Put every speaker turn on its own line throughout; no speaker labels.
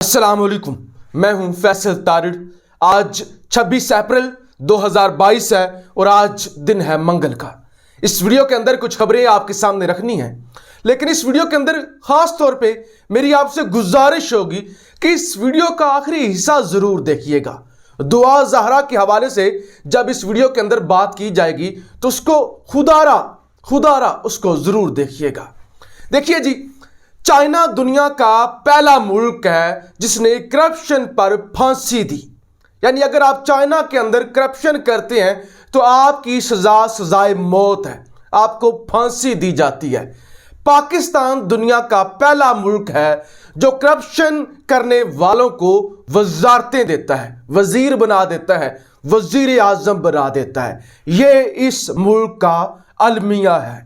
अस्सलामुअलैकुम, मैं हूं फैसल तारिड़। आज 26 अप्रैल 2022 है और आज दिन है मंगल का। इस वीडियो के अंदर कुछ खबरें आपके सामने रखनी हैं, लेकिन इस वीडियो के अंदर खास तौर पे मेरी आपसे गुजारिश होगी कि इस वीडियो का आखिरी हिस्सा जरूर देखिएगा। दुआ ज़हरा के हवाले से जब इस वीडियो के अंदर बात की जाएगी तो उसको खुदारा उसको जरूर देखिएगा। देखिए जी, चाइना दुनिया का पहला मुल्क है जिसने करप्शन पर फांसी दी। यानी अगर आप चाइना के अंदर करप्शन करते हैं तो आपकी सजाए मौत है, आपको फांसी दी जाती है। पाकिस्तान दुनिया का पहला मुल्क है जो करप्शन करने वालों को वजारतें देता है, वजीर बना देता है, वजीर आजम बना देता है। ये इस मुल्क का अलमिया है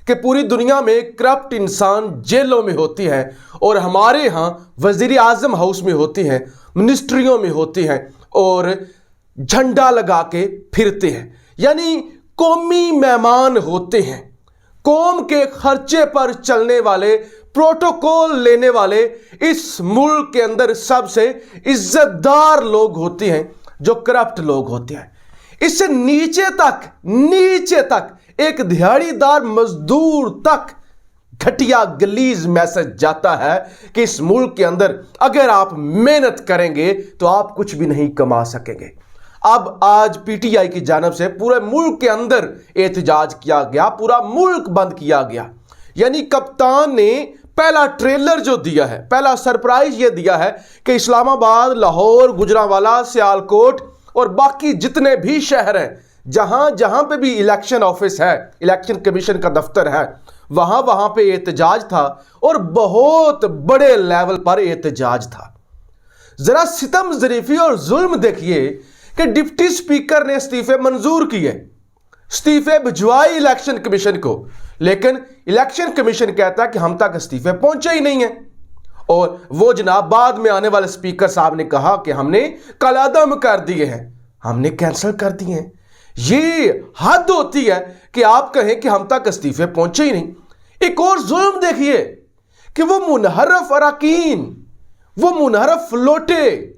कि पूरी दुनिया में करप्ट इंसान जेलों में होती है और हमारे यहाँ वजीर आजम हाउस में होती हैं, मिनिस्ट्रियों में होती हैं और झंडा लगा के फिरते हैं। यानी कौमी मेहमान होते हैं, कौम के खर्चे पर चलने वाले, प्रोटोकॉल लेने वाले इस मुल्क के अंदर सबसे इज्जतदार लोग होते हैं जो करप्ट लोग होते हैं। इससे नीचे तक एक दिहाड़ीदार मजदूर तक घटिया गलीज मैसेज जाता है कि इस मुल्क के अंदर अगर आप मेहनत करेंगे तो आप कुछ भी नहीं कमा सकेंगे। अब आज पीटीआई की जानिब से पूरे मुल्क के अंदर एहतजाज किया गया, पूरा मुल्क बंद किया गया। यानी कप्तान ने पहला ट्रेलर जो दिया है, पहला सरप्राइज ये दिया है कि इस्लामाबाद, लाहौर, गुजरांवाला, सियालकोट और बाकी जितने भी शहर हैं, जहां जहां पे भी इलेक्शन ऑफिस है, इलेक्शन कमीशन का दफ्तर है, वहां पे एहतजाज था और बहुत बड़े लेवल पर एहतजाज था। जरा सितम ज़रीफी और जुल्म देखिए कि डिप्टी स्पीकर ने इस्तीफे मंजूर किए, इस्तीफे भिजवाए इलेक्शन कमीशन को, लेकिन इलेक्शन कमीशन कहता है कि हम तक इस्तीफे पहुंचे ही नहीं है। और वो जनाब बाद में आने वाले स्पीकर साहब ने कहा कि हमने कलादम कर दिए हैं, हमने कैंसिल कर दिए हैं। ये हद होती है कि आप कहें कि हम तक इस्तीफे पहुंचे ही नहीं। एक और जुल्म देखिए कि वो मुनहरफ अराकीन, वो मुनहरफ लोटे,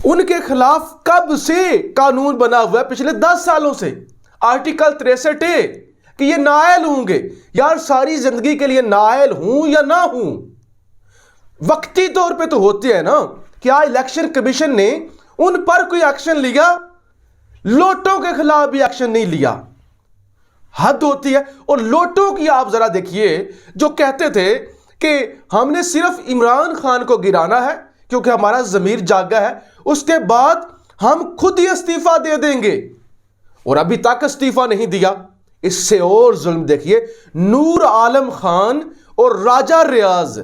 उनके खिलाफ कब से कानून बना हुआ है, पिछले 10 सालों से आर्टिकल 63 कि ये नाअहल होंगे। यार सारी जिंदगी के लिए नाअहल हूं या ना हूं, वक्ती तौर पे तो होते हैं ना। क्या इलेक्शन कमीशन ने उन पर कोई एक्शन लिया? लोटों के खिलाफ भी एक्शन नहीं लिया। हद होती है। और लोटों की आप जरा देखिए, जो कहते थे कि हमने सिर्फ इमरान खान को गिराना है क्योंकि हमारा जमीर जागा है, उसके बाद हम खुद ही इस्तीफा दे देंगे, और अभी तक इस्तीफा नहीं दिया। इससे और जुल्म देखिए, नूर आलम खान और राजा रियाज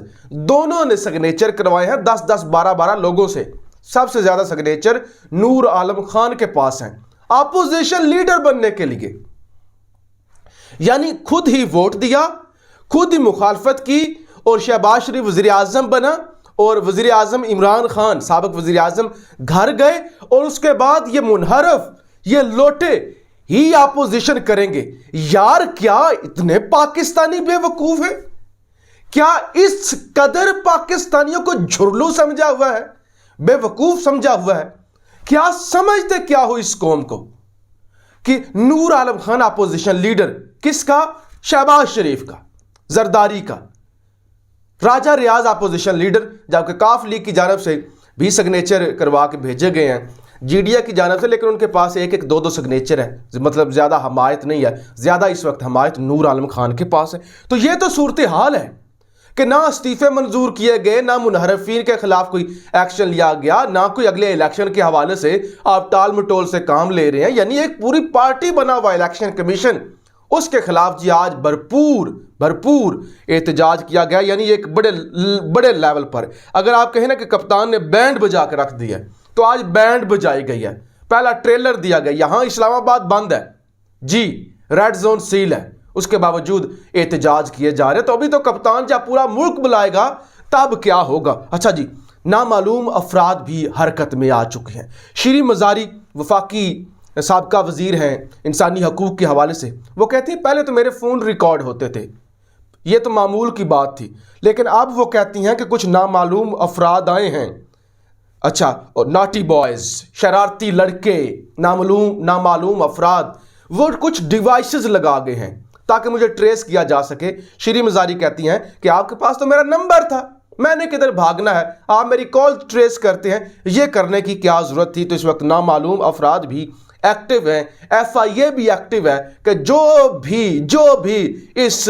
दोनों ने सिग्नेचर करवाए हैं 10-10, 12-12 लोगों से। सबसे ज्यादा सिग्नेचर नूर आलम खान के पास हैं अपोजिशन लीडर बनने के लिए। यानी खुद ही वोट दिया, खुद ही मुखालफत की और शहबाज शरीफ वजीर आजम बना और वजीर आजम इमरान खान साबिक वजीर आजम घर गए, और उसके बाद ये मुनहरफ, ये लोटे ही अपोजिशन करेंगे। यार क्या इतने पाकिस्तानी बेवकूफ है? क्या इस कदर पाकिस्तानियों को झुर्लू समझा हुआ है, बेवकूफ समझा हुआ है? क्या समझते क्या हो इस कौम को कि नूर आलम खान अपोजिशन लीडर, किसका? शहबाज शरीफ का, जरदारी का। राजा रियाज अपोजिशन लीडर, जबकि काफ लीग की जानब से भी सिग्नेचर करवा के भेजे गए हैं, जीडीए की जानब से, लेकिन उनके पास एक 2-2 सिग्नेचर है, मतलब ज्यादा हमायत नहीं है। ज्यादा इस वक्त हमायत नूर आलम खान के पास है। तो ये तो सूरत हाल है कि ना इस्तीफे मंजूर किए गए, ना मुनहरफीन के खिलाफ कोई एक्शन लिया गया, ना कोई अगले इलेक्शन के हवाले से आप टाल मटोल से काम ले रहे हैं। यानी एक पूरी पार्टी बना हुआ इलेक्शन कमीशन, उसके खिलाफ जी आज भरपूर एहतजाज किया गया। यानी एक बड़े लेवल पर। अगर आप कहें ना कि कप्तान ने बैंड बजा कर रख दिया, तो आज बैंड बजाई गई है। पहला ट्रेलर दिया गया। यहां इस्लामाबाद बंद है जी, रेड जोन सील है, उसके बावजूद एहतजाज किए जा रहे। तो अभी तो कप्तान जब पूरा मुल्क बुलाएगा तब क्या होगा। अच्छा जी, नामालूम अफराद भी हरकत में आ चुके हैं। श्री मजारी वफाकी साबका वजीर हैं इंसानी हकूक़ के हवाले से, वो कहते हैं पहले तो मेरे फ़ोन रिकॉर्ड होते थे, ये तो मामूल की बात थी, लेकिन अब वो कहती हैं कि कुछ नामालूम अफराद आए हैं। अच्छा, और नाटी बॉयज़, शरारती लड़के, नामालूम अफराद, वो कुछ डिवाइसेस लगा गए हैं ताकि मुझे ट्रेस किया जा सके। श्री मज़ारी कहती हैं कि आपके पास तो मेरा नंबर था, मैंने किधर भागना है, आप मेरी कॉल ट्रेस करते हैं, ये करने की क्या ज़रूरत थी। तो इस वक्त नामालूम अफराद भी एक्टिव हैं, FIA भी एक्टिव है कि जो भी इस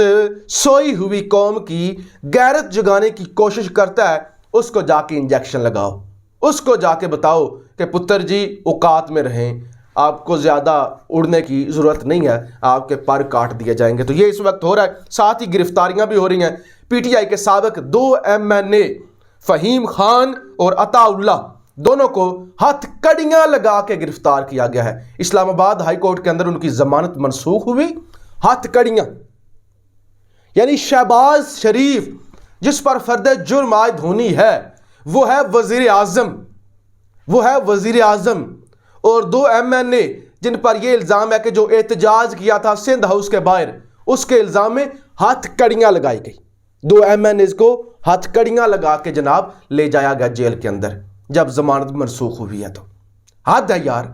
सोई हुई कौम की गैरत जगाने की कोशिश करता है उसको जाके इंजेक्शन लगाओ, उसको जाके बताओ कि पुत्र जी औकात में रहें, आपको ज़्यादा उड़ने की ज़रूरत नहीं है, आपके पर काट दिए जाएंगे। तो ये इस वक्त हो रहा है। साथ ही गिरफ्तारियां भी हो रही हैं। PTI के साबिक 2 MNA फ़हीम खान और अताउल्ला दोनों को हथकड़ियां लगा के गिरफ्तार किया गया है। इस्लामाबाद हाई कोर्ट के अंदर उनकी जमानत मनसूख हुई। हथकड़ियां यानी शहबाज शरीफ जिस पर फर्द जुर्म आयद होनी है वो है वजीर आजम, और 2 MNA जिन पर यह इल्ज़ाम है कि जो एहतजाज किया था सिंध हाउस के बाहर, उसके इल्ज़ाम में हथकड़ियां लगाई गई। 2 MNAs को हथकड़ियां लगा के जनाब ले जाया गया जेल के अंदर जब जमानत मनसूख हुई है। तो हद है यार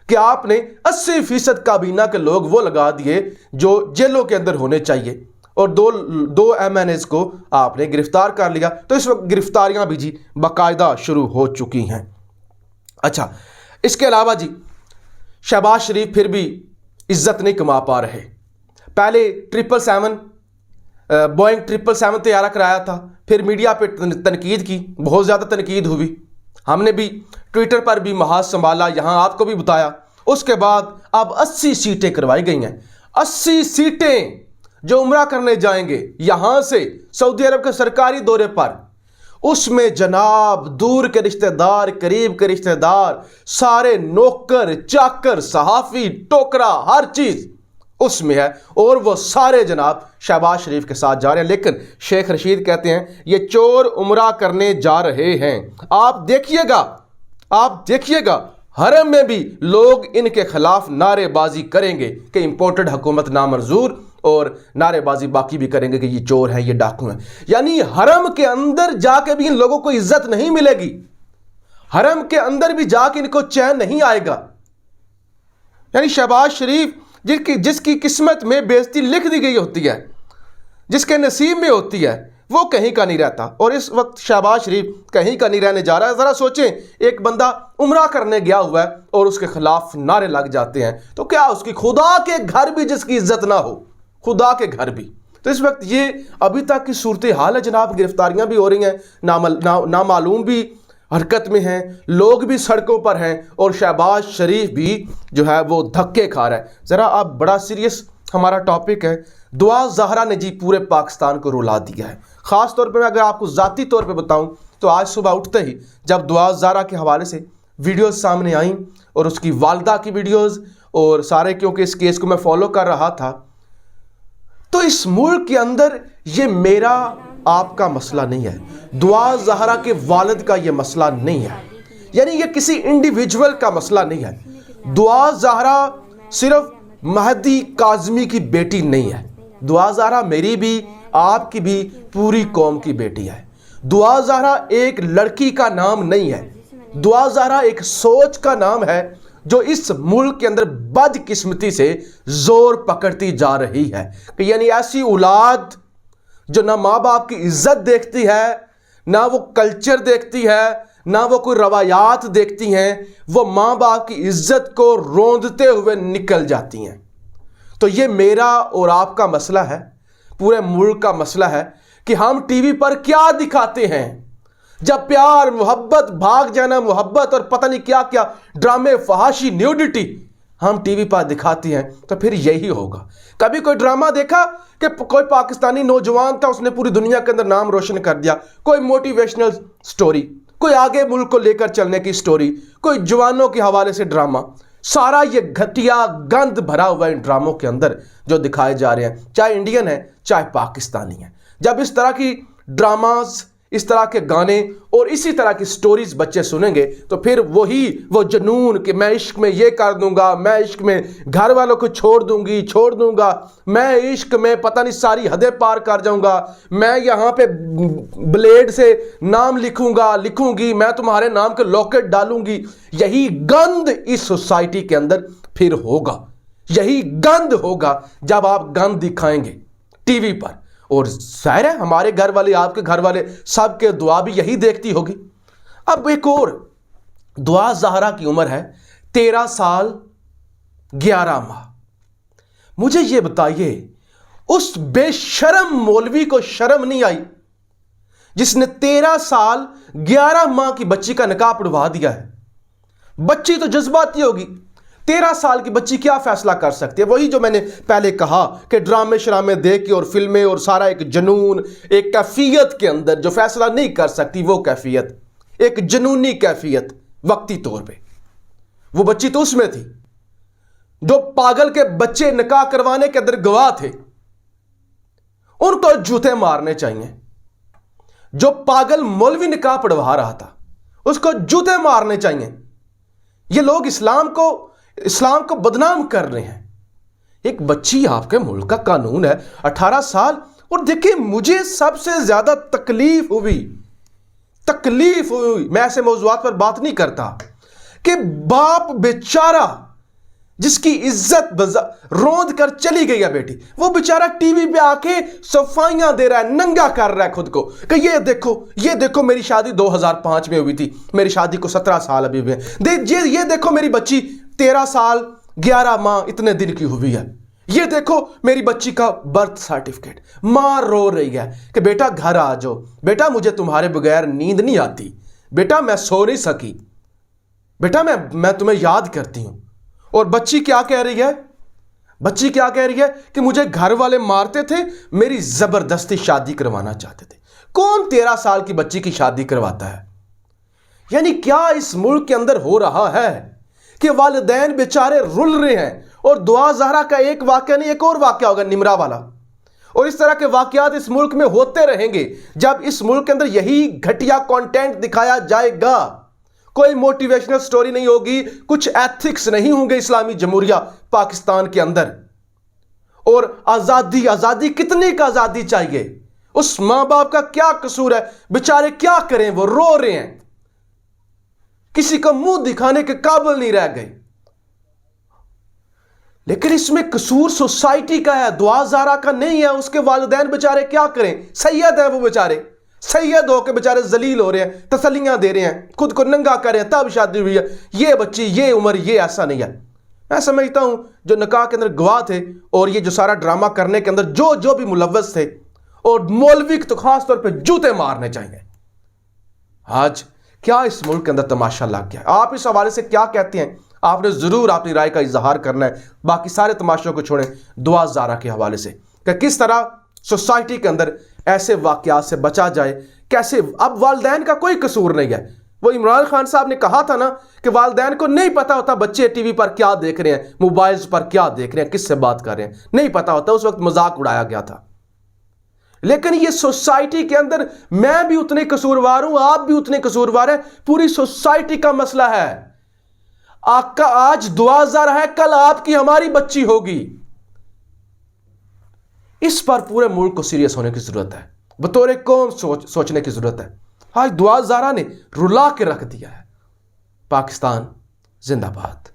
कि आपने 80% काबीना के लोग वो लगा दिए जो जेलों के अंदर होने चाहिए, और दो MNAs को आपने गिरफ्तार कर लिया। तो इस वक्त गिरफ्तारियां भी जी बाकायदा शुरू हो चुकी हैं। अच्छा, इसके अलावा जी शहबाज शरीफ फिर भी इज्जत नहीं कमा पा रहे। पहले 777 बोइंग 777 तैयार कराया था, फिर मीडिया पे तनकीद की, बहुत ज़्यादा तनकीद हुई, हमने भी ट्विटर पर भी महाज संभाला, यहाँ आपको भी बताया। उसके बाद अब 80 सीटें करवाई गई हैं। 80 सीटें जो उम्रा करने जाएंगे यहाँ से सऊदी अरब के सरकारी दौरे पर, उसमें जनाब दूर के रिश्तेदार, करीब के रिश्तेदार, सारे नौकर चाकर, सहाफ़ी, टोकरा, हर चीज़ उसमें है, और वो सारे जनाब शहबाज शरीफ के साथ जा रहे हैं। लेकिन शेख रशीद कहते हैं ये चोर उम्रा करने जा रहे हैं। आप देखिएगा हरम में भी लोग इनके खिलाफ नारेबाजी करेंगे कि इंपोर्टेड हुकूमत नामंजूर, और नारेबाजी बाकी भी करेंगे कि ये चोर हैं, ये डाकू हैं। यानी हरम के अंदर जाके भी इन लोगों को इज्जत नहीं मिलेगी, हरम के अंदर भी जाके इनको चैन नहीं आएगा। यानी शहबाज शरीफ जिसकी किस्मत में बेइज्जती लिख दी गई होती है, जिसके नसीब में होती है, वो कहीं का नहीं रहता, और इस वक्त शहबाज शरीफ कहीं का नहीं रहने जा रहा है। ज़रा सोचें, एक बंदा उम्रा करने गया हुआ है और उसके खिलाफ नारे लग जाते हैं, तो क्या उसकी खुदा के घर भी जिसकी इज्जत ना हो, खुदा के घर भी। तो इस वक्त ये अभी तक की सूरत हाल है जनाब। गिरफ्तारियां भी हो रही हैं, नामालूम भी हरकत में हैं, लोग भी सड़कों पर हैं, और शहबाज शरीफ भी जो है वो धक्के खा रहा है। ज़रा अब बड़ा सीरियस हमारा टॉपिक है। दुआ ज़हरा ने जी पूरे पाकिस्तान को रुला दिया है। ख़ास तौर पे मैं अगर आपको ज़ाती तौर पे बताऊं तो आज सुबह उठते ही जब दुआ ज़हरा के हवाले से वीडियोस सामने आई, और उसकी वालदा की वीडियोस और सारे, क्योंकि इस केस को मैं फॉलो कर रहा था, तो इस मुल्क के अंदर ये मेरा आपका मसला नहीं है, दुआ ज़हरा के वालिद का ये मसला नहीं है, यानी ये किसी इंडिविजुअल का मसला नहीं है। दुआ ज़हरा सिर्फ महदी काज़मी की बेटी नहीं है, दुआ ज़हरा मेरी भी, आपकी भी, पूरी कौम की बेटी है। दुआ ज़हरा एक लड़की का नाम नहीं है, दुआ ज़हरा एक सोच का नाम है जो इस मुल्क के अंदर बदकिस्मती से जोर पकड़ती जा रही है। कि यानी ऐसी औलाद जो ना माँ बाप की इज्जत देखती है, ना वो कल्चर देखती है, ना वो कोई रवायात देखती हैं, वो माँ बाप की इज्जत को रोंदते हुए निकल जाती हैं। तो ये मेरा और आपका मसला है, पूरे मुल्क का मसला है कि हम टीवी पर क्या दिखाते हैं। जब प्यार, मोहब्बत, भाग जाना, मोहब्बत और पता नहीं क्या क्या ड्रामे, फहाशी, न्यूडिटी हम टीवी पर दिखाते हैं, तो फिर यही होगा। कभी कोई ड्रामा देखा कि कोई पाकिस्तानी नौजवान था, उसने पूरी दुनिया के अंदर नाम रोशन कर दिया, कोई मोटिवेशनल स्टोरी, कोई आगे मुल्क को लेकर चलने की स्टोरी, कोई जवानों के हवाले से ड्रामा, सारा ये घटिया गंद भरा हुआ इन ड्रामों के अंदर जो दिखाए जा रहे हैं, चाहे इंडियन है चाहे पाकिस्तानी है। जब इस तरह की ड्रामास, इस तरह के गाने और इसी तरह की स्टोरीज बच्चे सुनेंगे तो फिर वो जुनून कि मैं इश्क में ये कर दूंगा, मैं इश्क में घर वालों को छोड़ दूंगा, मैं इश्क में पता नहीं सारी हदें पार कर जाऊंगा, मैं यहाँ पे ब्लेड से नाम लिखूंगी, मैं तुम्हारे नाम के लॉकेट डालूंगी। यही गंद इस सोसाइटी के अंदर फिर होगा, यही गंद होगा जब आप गंद दिखाएंगे टीवी पर। और जाहिर है हमारे घर वाले, आपके घर वाले, सबके दुआ भी यही देखती होगी। अब एक और, दुआ ज़हरा की उम्र है 13 साल 11 माह। मुझे यह बताइए उस बेशरम मौलवी को शर्म नहीं आई जिसने 13 साल 11 माह की बच्ची का निकाह उड़वा दिया है? बच्ची तो जज्बाती होगी, 13 साल की बच्ची क्या फैसला कर सकती है? वही जो मैंने पहले कहा कि ड्रामे शरामे देख के और फिल्में और सारा एक जुनून, एक कैफियत के अंदर जो फैसला नहीं कर सकती, वो कैफियत, एक जुनूनी कैफियत वक्ती तौर पे। वो बच्ची तो उसमें थी। जो पागल के बच्चे निकाह करवाने के अंदर गवाह थे उनको जूते मारने चाहिए। जो पागल मौलवी निकाह पढ़वा रहा था उसको जूते मारने चाहिए। ये लोग इस्लाम को बदनाम कर रहे हैं। एक बच्ची, आपके मुल्क का कानून है 18 साल। और देखिए मुझे सबसे ज्यादा तकलीफ हुई, मैं ऐसे मौजूआत पर बात नहीं करता, कि बाप बेचारा जिसकी इज्जत रोंद कर चली गई है बेटी, वो बेचारा टीवी पे आके सफाइयां दे रहा है, नंगा कर रहा है खुद को कि ये देखो मेरी शादी 2005 में हुई थी, मेरी शादी को 17 साल अभी हुए हैं, ये देखो मेरी बच्ची 13 साल 11 माह इतने दिन की हुई है, ये देखो मेरी बच्ची का बर्थ सर्टिफिकेट। मां रो रही है कि बेटा घर आ जाओ, बेटा मुझे तुम्हारे बगैर नींद नहीं आती, बेटा मैं सो नहीं सकी, बेटा मैं तुम्हें याद करती हूं। और बच्ची क्या कह रही है? बच्ची क्या कह रही है कि मुझे घर वाले मारते थे, मेरी जबरदस्ती शादी करवाना चाहते थे। कौन 13 साल की बच्ची की शादी करवाता है? यानी क्या इस मुल्क के अंदर हो रहा है कि वालिदैन बेचारे रुल रहे हैं। और दुआ ज़हरा का एक वाकया नहीं, एक और वाकया होगा निमरा वाला। और इस तरह के वाकयात इस मुल्क में होते रहेंगे जब इस मुल्क के अंदर यही घटिया कंटेंट दिखाया जाएगा। कोई मोटिवेशनल स्टोरी नहीं होगी, कुछ एथिक्स नहीं होंगे इस्लामी जमहूरिया पाकिस्तान के अंदर। और आजादी कितनी का आजादी चाहिए? उस मां बाप का क्या कसूर है? बेचारे क्या करें, वो रो रहे हैं, किसी को मुंह दिखाने के काबिल नहीं रह गए। लेकिन इसमें कसूर सोसाइटी का है, दुआ ज़हरा का नहीं है। उसके वालिदैन बेचारे क्या करें? सैयद है वो बेचारे, सैयद होकर बेचारे जलील हो रहे हैं, तसल्लियां दे रहे हैं, खुद को नंगा कर रहे हैं, तब शादी हुई है। ये बच्ची, ये उम्र, ये ऐसा नहीं है। मैं समझता हूं जो निकाह के अंदर गवाह थे और ये जो सारा ड्रामा करने के अंदर जो भी मुलव्वस थे, और मौलवी तो खास तौर पे जूते मारने चाहिए। आज क्या इस मुल्क के अंदर तमाशा लग गया? आप इस हवाले से क्या कहते हैं? आपने जरूर अपनी राय का इजहार करना है। बाकी सारे तमाशों को छोड़ें, दुआ ज़हरा के हवाले से कि किस तरह सोसाइटी के अंदर ऐसे वाकयात से बचा जाए, कैसे। अब वालिदैन का कोई कसूर नहीं है। वो इमरान खान साहब ने कहा था ना कि वालिदैन को नहीं पता होता बच्चे टीवी पर क्या देख रहे हैं, मोबाइल्स पर क्या देख रहे हैं, किससे बात कर रहे हैं, नहीं पता होता। उस वक्त मजाक उड़ाया गया था। लेकिन ये सोसाइटी के अंदर मैं भी उतने कसूरवार हूं, आप भी उतने कसूरवार हैं, पूरी सोसाइटी का मसला है। आपका आज दुआ ज़हरा है, कल आपकी हमारी बच्ची होगी। इस पर पूरे मुल्क को सीरियस होने की जरूरत है, बतौर कौम सोचने की जरूरत है। आज दुआ ज़हरा ने रुला के रख दिया है। पाकिस्तान जिंदाबाद।